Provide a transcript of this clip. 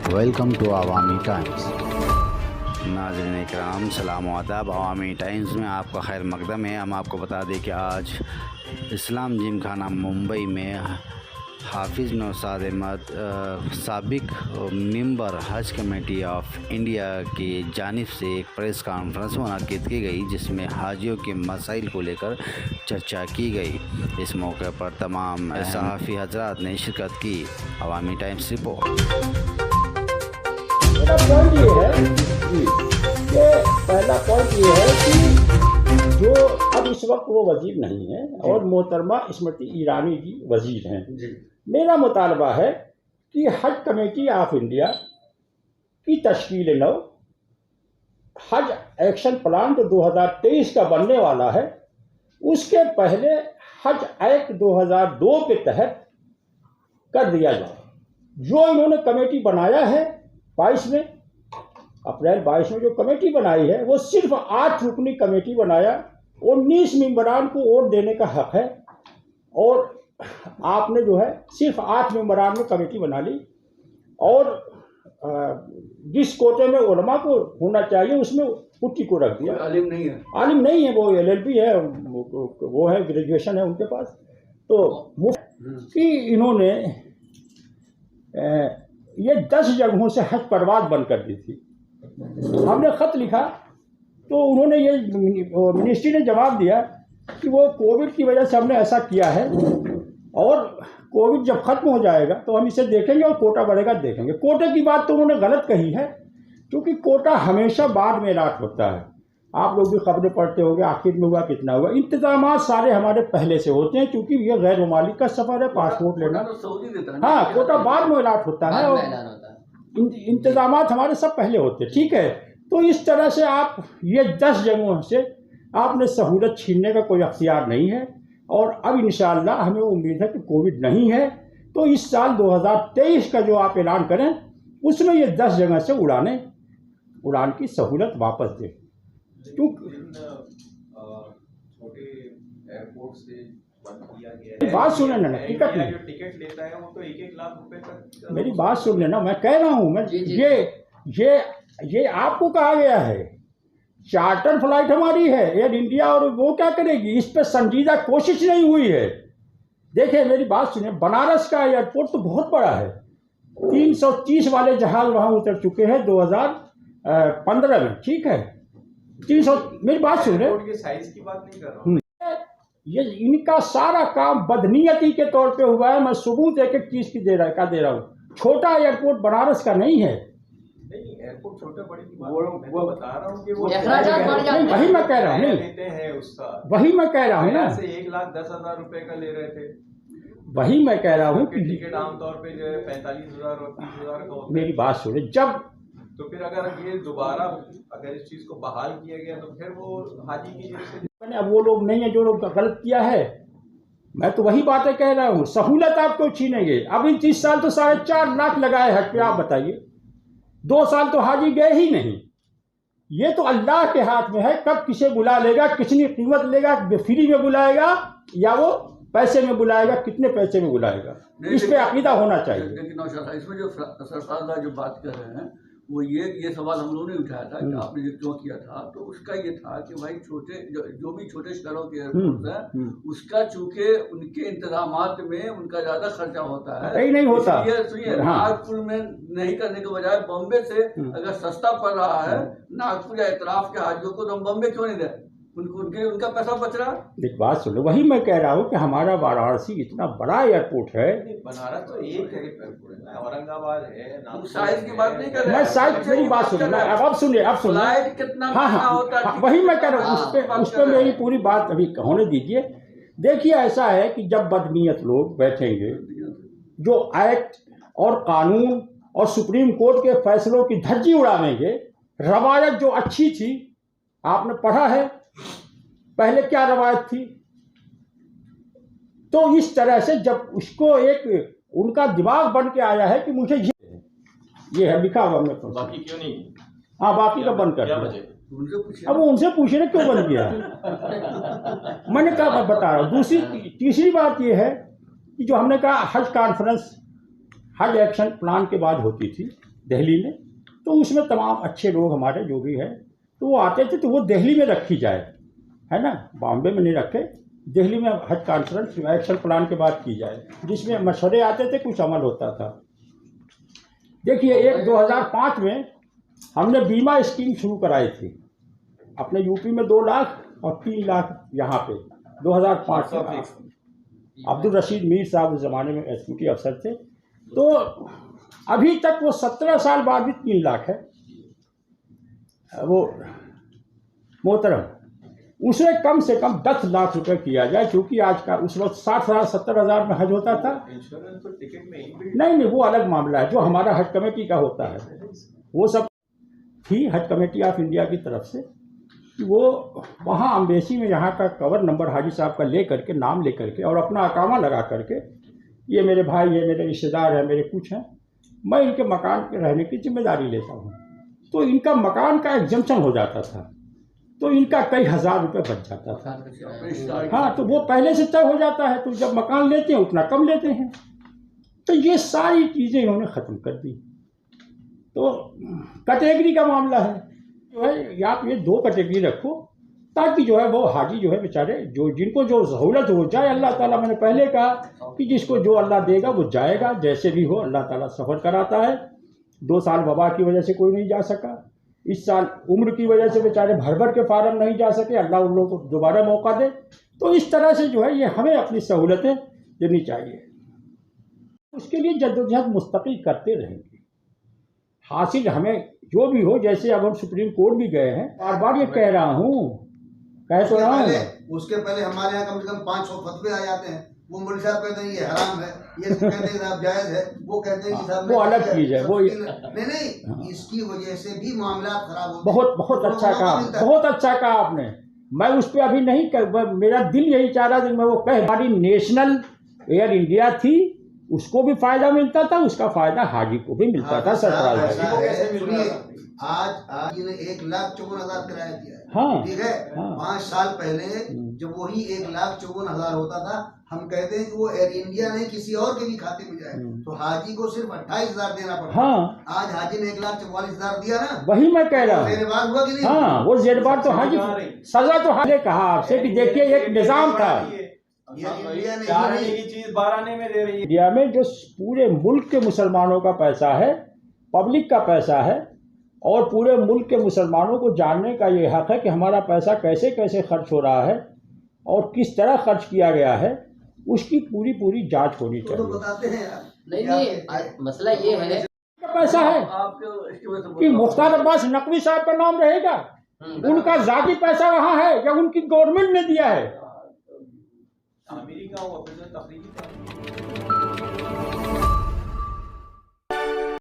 Welcome to Awami times. नाज़रीन इकराम, सलाम आदाब। अवामी टाइम्स में आपका खैर मकदम है। हम आपको बता दें कि आज इस्लाम जिमखाना मुंबई में हाफिज़ नौशाद अहमद साबिक मेंबर हज कमेटी ऑफ इंडिया की जानिब से एक प्रेस कॉन्फ्रेंस मुनक़िद की गई, जिसमें हाजियों के मसाइल को लेकर चर्चा की गई। इस मौके पर तमाम सहाफ़ी हज़रात ने शिरकत की। अवामी टाइम्स रिपोर्ट। मेरा पॉइंट ये है कि पहला पॉइंट ये है कि जो अब इस वक्त वो वजीर नहीं है और मोहतरमा स्मृति ईरानी जी वजीर हैं। मेरा मुतालबा है कि हज कमेटी ऑफ इंडिया की तश्कील नौ, हज एक्शन प्लान जो 2023 का बनने वाला है, उसके पहले हज एक्ट 2002 के तहत कर दिया जाए। जो इन्होंने कमेटी बनाया है 22 में, अप्रैल 22 में जो कमेटी बनाई है, वो सिर्फ 8 रुकनी कमेटी बनाया। 19 मेंबरान को वोट देने का हक है और आपने जो है सिर्फ 8 मेंबरान में कमेटी बना ली। और जिस कोटे में उलमा को होना चाहिए उसमें पुट्टी को रख दिया। आलिम नहीं है, आलिम नहीं है, वो LLB है, वो है, ग्रेजुएशन है उनके पास। तो मुफ्ती इन्होंने ये 10 जगहों से हज परवाज बंद कर दी थी। हमने ख़त लिखा तो उन्होंने ये मिनिस्ट्री ने जवाब दिया कि वो कोविड की वजह से हमने ऐसा किया है और कोविड जब ख़त्म हो जाएगा तो हम इसे देखेंगे और कोटा बढ़ेगा देखेंगे। कोटे की बात तो उन्होंने गलत कही है, क्योंकि कोटा हमेशा बाद में अलॉट होता है। आप लोग भी खबरें पढ़ते होंगे आखिर में हुआ कितना हुआ। इंतजाम सारे हमारे पहले से होते हैं, क्योंकि ये गैर ममालिक का सफ़र है, पासपोर्ट लेना। हाँ, कोटा बाद में अलॉट होता है और इंतजाम हमारे सब पहले होते हैं। ठीक है, तो इस तरह से आप ये 10 जगहों से आपने सहूलत छीनने का कोई अख्तियार नहीं है। और अब इंशाअल्लाह हमें उम्मीद है कि कोविड नहीं है, तो इस साल 2023 का जो आप ऐलान करें उसमें ये 10 जगह से उड़ान की सहूलत वापस दें। छोटे एयरपोर्ट से बंद किया गया है। बात सुन लेना, टिकट नहीं, जो टिकट लेता है वो तो 1-1 लाख रुपए तक। मेरी बात सुन लेना, मैं कह रहा हूँ, मैं ये आपको कहा गया है। चार्टर फ्लाइट हमारी है एयर इंडिया, और वो क्या करेगी, इस पर संजीदा कोशिश नहीं हुई है। देखिए मेरी बात सुनिए, बनारस का एयरपोर्ट तो बहुत बड़ा है, 330 वाले जहाज वहाँ उतर चुके हैं 2015 में। ठीक है, 300। मेरी बात सुनिए, साइज की बात नहीं कर रहा हूँ। ये इनका सारा काम बदनीयती के तौर पे हुआ है। मैं सबूत एक चीज की दे रहा हूँ। छोटा एयरपोर्ट बनारस का नहीं है। नहीं, एयरपोर्ट छोटे बड़े की बात वो बता रहा हूँ कि वो वही मैं कह रहा हूँ, लेते हैं उसका, वही मैं कह रहा हूँ ना, से 1,10,000 रुपए का ले रहे थे। वही मैं कह रहा हूँ कि टिकट आमतौर पे जो है 45,000 और 30,000 का होता है। मेरी बात सुने, जब तो फिर अगर ये दोबारा अगर इस चीज को बहाल किया गया तो फिर वो हाजी की जेब से मैंने, अब वो लोग नहीं है जो लोग गलत किया है। मैं तो वही बातें कह रहा हूँ, सहूलत आप क्यों छीनेंगे। अभी 30 साल तो 4.5 लाख लगाए हज पे, आप बताइए। 2 साल तो हाजी गए ही नहीं। ये तो अल्लाह के हाथ में है, कब किसे बुला लेगा, कितनी कीमत लेगा, फ्री में बुलाएगा या वो पैसे में बुलाएगा, कितने पैसे में बुलाएगा, इस पे अकीदा होना चाहिए। लेकिन इसमें जो सरफराज जो बात कर रहे हैं वो ये सवाल हम लोगों ने उठाया था कि आपने जो क्यों किया था, तो उसका ये था कि भाई छोटे जो भी छोटे शहरों के एयरपोर्ट हैं, उसका चूंकि उनके इंतजामात में उनका ज्यादा खर्चा होता है, नहीं होता। सुनिए, नागपुर में नहीं करने के बजाय बॉम्बे से अगर सस्ता पड़ रहा है नागपुर या इतराफ के हाजियों को, तो हम बॉम्बे क्यों नहीं दें, उनका पैसा बच रहा है। एक बात सुनो, वही मैं कह रहा हूँ कि हमारा वाराणसी इतना बड़ा एयरपोर्ट है। बनारस तो एक एयरपोर्ट है, औरंगाबाद है, साइज की बात नहीं कर रहे। मैं साइज मेरी बात सुनिए, अब सुनिए, कितना होता है, वही मैं कह रहा हूँ। उस पर मेरी पूरी बात अभी होने दीजिए। देखिए ऐसा है कि जब बदनीयत लोग बैठेंगे जो एक्ट और कानून और सुप्रीम कोर्ट के फैसलों की धज्जी उड़ावेंगे, रवायत जो अच्छी थी, आपने पढ़ा है पहले क्या रवायत थी, तो इस तरह से जब उसको एक उनका दिमाग बन के आया है कि मुझे ये है लिखा हुआ मेरे पास, बाकी क्यों नहीं। हाँ, बाकी का बंद कर दिया। अब उनसे पूछे ना क्यों बंद किया। मैंने कहा बता रहा हूँ। तीसरी बात ये है कि जो हमने कहा हज कॉन्फ्रेंस हज एक्शन प्लान के बाद होती थी, दिल्ली में, तो उसमें तमाम अच्छे लोग हमारे जो भी है तो वो आते थे, तो वो दिल्ली में रखी जाए, है ना, बॉम्बे में नहीं रखे, दिल्ली में हज कॉन्फ्रेंस एक्शन प्लान के बाद की जाए, जिसमें मशवरे आते थे, कुछ अमल होता था। देखिए, एक 2005 में हमने बीमा स्कीम शुरू कराई थी अपने यूपी में, 2 लाख और 3 लाख यहाँ पे 2005 में। अब्दुल रशीद मीर साहब उस ज़माने में एसपीटी अफसर थे, तो अभी तक वो 17 साल बाद भी 3 लाख है वो मोहतरम, उसमें कम से कम 10 लाख रुपए किया जाए, क्योंकि आज का उस वक्त 60,000-70,000 में हज होता था। इंश्योरेंस तो टिकट में नहीं, वो अलग मामला है, जो हमारा हज कमेटी का होता है, वो सब थी हज कमेटी ऑफ इंडिया की तरफ से, वो वहाँ अम्बेसी में यहाँ का कवर नंबर हाजी साहब का ले करके, नाम ले करके और अपना अकामा लगा करके, ये मेरे भाई है, मेरे रिश्तेदार हैं, मेरे कुछ हैं, मैं इनके मकान के रहने की जिम्मेदारी लेता हूँ, तो इनका मकान का एग्जम्पशन हो जाता था, तो इनका कई हज़ार रुपये बच जाता था। हाँ, तो वो पहले से तय हो जाता है, तो जब मकान लेते हैं उतना कम लेते हैं, तो ये सारी चीज़ें इन्होंने ख़त्म कर दी। तो कैटेगरी का मामला है, जो है आप ये 2 कैटेगरी रखो, ताकि जो है वो हाजी जो है बेचारे, जो जिनको जो सहूलत हो जाए, अल्लाह ताला, मैंने पहले कहा कि जिसको जो अल्लाह देगा वो जाएगा, जैसे भी हो अल्लाह ताला सफ़र कराता है। 2 साल वबा की वजह से कोई नहीं जा सका, इस साल उम्र की वजह से बेचारे भर के फार्म नहीं जा सके, अल्लाह उन लोगों को दोबारा मौका दे। तो इस तरह से जो है ये हमें अपनी सहूलतें देनी चाहिए, उसके लिए जद्दोजहद मुस्तकिल करते रहेंगे। हासिल हमें जो भी हो, जैसे अब हम सुप्रीम कोर्ट भी गए हैं, बार बार ये कह रहा हूँ, कह तो रहा हूँ, उसके पहले हमारे यहाँ कम से कम 500 फतवे आ जाते हैं, वो मौलवी साहब कहते हैं ये हराम है, ये कहते हैं साहब जायज़ है, वो कहते हैं कि साहब वो अलग चीज़ है, वो नहीं, इसकी वजह से भी मामला खराब होते हैं। बहुत अच्छा कहा, बहुत अच्छा कहा आपने। मैं उस पर अभी नहीं मेरा दिल यही चाह रहा था कि मैं वो कह, हमारी नेशनल एयर इंडिया थी, उसको भी फायदा मिलता था, उसका फायदा हाजी को भी मिलता था सरकार। आज ने 1,54,000 किराया दिया है, हाँ, ठीक है। हाँ, 5 साल पहले जब वही 1,54,000 होता था, हम कहते हैं कि वो एयर इंडिया नहीं किसी और के भी खाते में जाए, तो हाजी को सिर्फ 28,000 देना पड़ता। हाँ, आज हाजी ने 1,44,000 दिया ना, वही मैं कह रहा हूँ। जेरबार हुआ कि नहीं? हाँ, वो जेरबार तो हाजी, सजा तो हाजी कहा आपसे कि देखिए एक निजाम था, चीज 12 आने में दे रही है। इंडिया में जो पूरे मुल्क के मुसलमानों का पैसा है, पब्लिक का पैसा है, और पूरे मुल्क के मुसलमानों को जानने का ये हक है कि हमारा पैसा कैसे कैसे खर्च हो रहा है और किस तरह खर्च किया गया है, उसकी पूरी जांच होनी चाहिए। तो बताते हैं यार, नहीं, मसला ये है पैसा है कि मुख्तार अब्बास नकवी साहब का नाम रहेगा, उनका जाती पैसा वहाँ है या उनकी गवर्नमेंट ने दिया है? अमेरिका हुआ, तकरीबी